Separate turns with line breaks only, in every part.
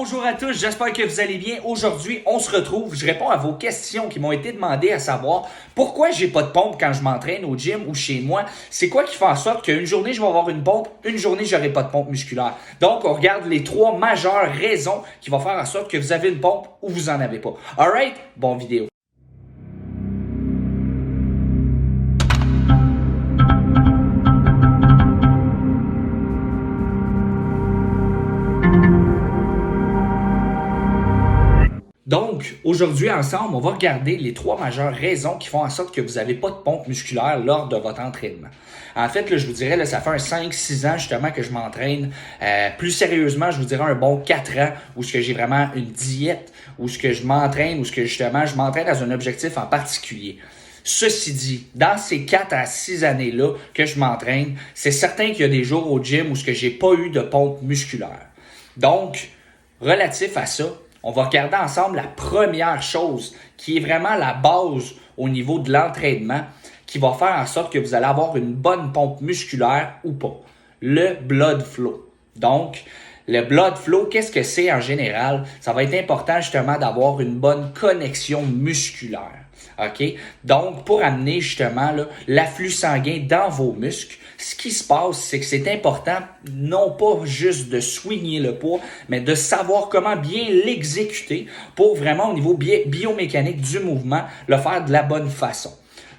Bonjour à tous, j'espère que vous allez bien. Aujourd'hui, on se retrouve. Je réponds à vos questions qui m'ont été demandées, à savoir pourquoi j'ai pas de pompe quand je m'entraîne au gym ou chez moi. C'est quoi qui fait en sorte qu'une journée, je vais avoir une pompe, une journée, j'aurai pas de pompe musculaire. Donc, on regarde les trois majeures raisons qui vont faire en sorte que vous avez une pompe ou vous en avez pas. Alright? Bonne vidéo. Donc, aujourd'hui, ensemble, on va regarder les trois majeures raisons qui font en sorte que vous n'avez pas de pompe musculaire lors de votre entraînement. En fait, là, je vous dirais, là, ça fait un 5-6 ans justement que je m'entraîne. Plus sérieusement, je vous dirais un bon 4 ans où ce que j'ai vraiment une diète, où ce que je m'entraîne, où ce que justement je m'entraîne dans un objectif en particulier. Ceci dit, dans ces 4 à 6 années-là que je m'entraîne, c'est certain qu'il y a des jours au gym où ce que j'ai pas eu de pompe musculaire. Donc, relatif à ça, on va regarder ensemble la première chose qui est vraiment la base au niveau de l'entraînement qui va faire en sorte que vous allez avoir une bonne pompe musculaire ou pas. Le blood flow. Donc, le blood flow, qu'est-ce que c'est en général? Ça va être important justement d'avoir une bonne connexion musculaire. OK? Donc, pour amener justement là, l'afflux sanguin dans vos muscles, ce qui se passe, c'est que c'est important non pas juste de soigner le poids, mais de savoir comment bien l'exécuter pour vraiment au niveau biomécanique du mouvement, le faire de la bonne façon.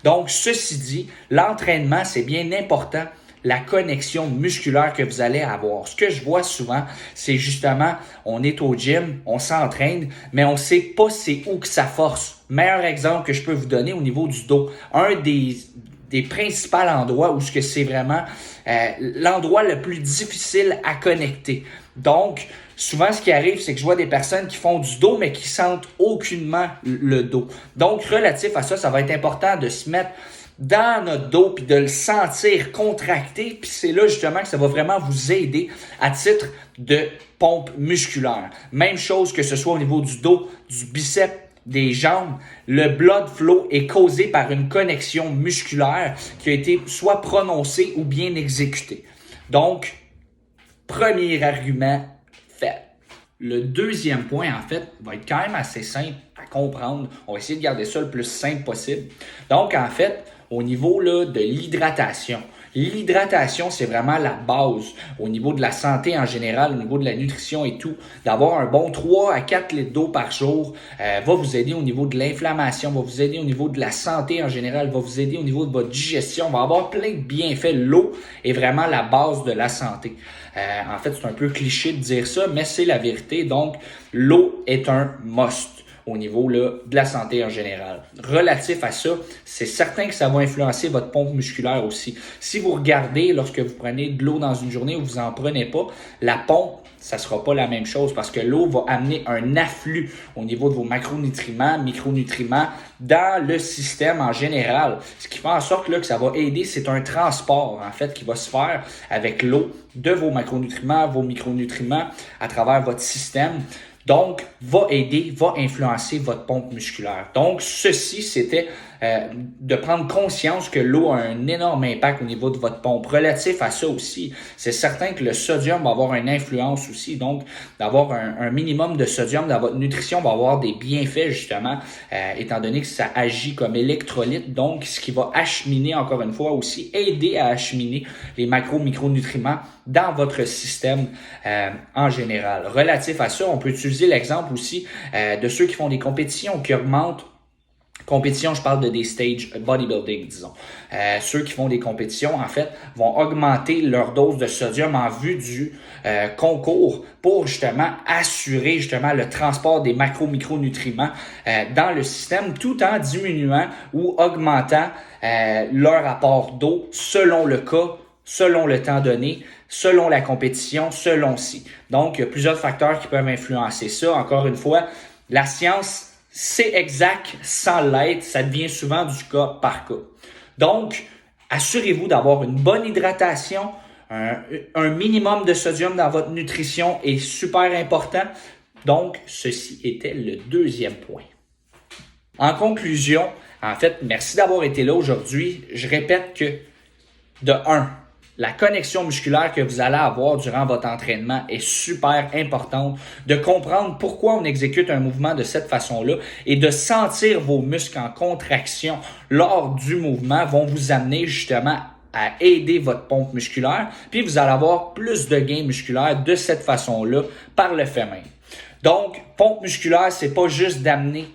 Donc, ceci dit, l'entraînement, c'est bien important. La connexion musculaire que vous allez avoir. Ce que je vois souvent, c'est justement, on est au gym, on s'entraîne, mais on ne sait pas c'est où que ça force. Meilleur exemple que je peux vous donner au niveau du dos. Un des principaux endroits où ce que c'est vraiment l'endroit le plus difficile à connecter. Donc, souvent, ce qui arrive, c'est que je vois des personnes qui font du dos, mais qui sentent aucunement le dos. Donc, relatif à ça, ça va être important de se mettre dans notre dos puis de le sentir contracter, puis c'est là justement que ça va vraiment vous aider à titre de pompe musculaire. Même chose que ce soit au niveau du dos, du biceps, des jambes, le blood flow est causé par une connexion musculaire qui a été soit prononcée ou bien exécutée. Donc, premier argument fait. Le deuxième point, en fait, va être quand même assez simple à comprendre. On va essayer de garder ça le plus simple possible. Donc, en fait, au niveau là, de l'hydratation. L'hydratation, c'est vraiment la base au niveau de la santé en général, au niveau de la nutrition et tout. D'avoir un bon 3 à 4 litres d'eau par jour va vous aider au niveau de l'inflammation, va vous aider au niveau de la santé en général, va vous aider au niveau de votre digestion, va avoir plein de bienfaits. L'eau est vraiment la base de la santé. En fait, c'est un peu cliché de dire ça, mais c'est la vérité. Donc, l'eau est un must au niveau là, de la santé en général. Relatif à ça, c'est certain que ça va influencer votre pompe musculaire aussi. Si vous regardez, lorsque vous prenez de l'eau dans une journée ou vous n'en prenez pas, la pompe, ça ne sera pas la même chose parce que l'eau va amener un afflux au niveau de vos macronutriments, micronutriments dans le système en général. Ce qui fait en sorte là, que ça va aider, c'est un transport en fait qui va se faire avec l'eau de vos macronutriments, vos micronutriments à travers votre système. Donc, va aider, va influencer votre pompe musculaire. Donc, ceci, c'était de prendre conscience que l'eau a un énorme impact au niveau de votre pompe. Relatif à ça aussi, c'est certain que le sodium va avoir une influence aussi. Donc, d'avoir un minimum de sodium dans votre nutrition va avoir des bienfaits justement, étant donné que ça agit comme électrolyte. Donc, ce qui va acheminer, encore une fois, aussi aider à acheminer les micronutriments dans votre système en général. Relatif à ça, on peut utiliser l'exemple aussi de ceux qui font des compétitions qui augmentent. Compétition, je parle de des stage bodybuilding, disons. Ceux qui font des compétitions, en fait, vont augmenter leur dose de sodium en vue du concours pour justement assurer justement le transport des micronutriments dans le système tout en diminuant ou augmentant leur apport d'eau selon le cas, selon le temps donné, selon la compétition, selon si. Donc, il y a plusieurs facteurs qui peuvent influencer ça. Encore une fois, la science, c'est exact sans l'être, ça devient souvent du cas par cas. Donc, assurez-vous d'avoir une bonne hydratation, un minimum de sodium dans votre nutrition est super important. Donc, ceci était le deuxième point. En conclusion, en fait, merci d'avoir été là aujourd'hui. Je répète que, de 1, la connexion musculaire que vous allez avoir durant votre entraînement est super importante. De comprendre pourquoi on exécute un mouvement de cette façon-là et de sentir vos muscles en contraction lors du mouvement vont vous amener justement à aider votre pompe musculaire, puis vous allez avoir plus de gains musculaires de cette façon-là par le fait même. Donc, pompe musculaire, c'est pas juste d'amener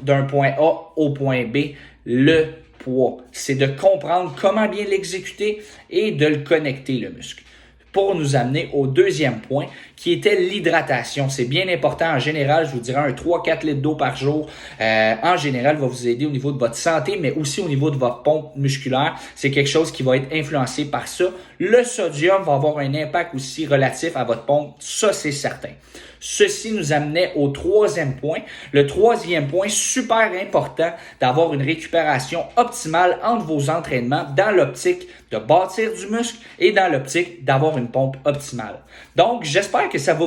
d'un point A au point B le poids. C'est de comprendre comment bien l'exécuter et de le connecter, le muscle. Pour nous amener au deuxième point, qui était l'hydratation. C'est bien important. En général, je vous dirais un 3-4 litres d'eau par jour. En général, va vous aider au niveau de votre santé, mais aussi au niveau de votre pompe musculaire. C'est quelque chose qui va être influencé par ça. Le sodium va avoir un impact aussi relatif à votre pompe. Ça, c'est certain. Ceci nous amenait au troisième point. Le troisième point, super important, d'avoir une récupération optimale entre vos entraînements dans l'optique de bâtir du muscle et dans l'optique d'avoir une pompe optimale. Donc, j'espère que ça va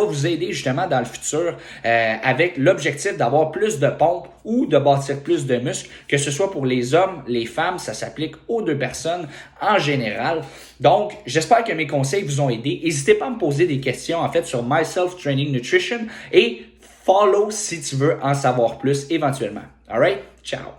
vous aider justement dans le futur avec l'objectif d'avoir plus de pompes ou de bâtir plus de muscles, que ce soit pour les hommes, les femmes, ça s'applique aux deux personnes en général. Donc, j'espère que mes conseils vous ont aidé. N'hésitez pas à me poser des questions en fait sur My Self Training Nutrition et follow si tu veux en savoir plus éventuellement. Alright? Ciao!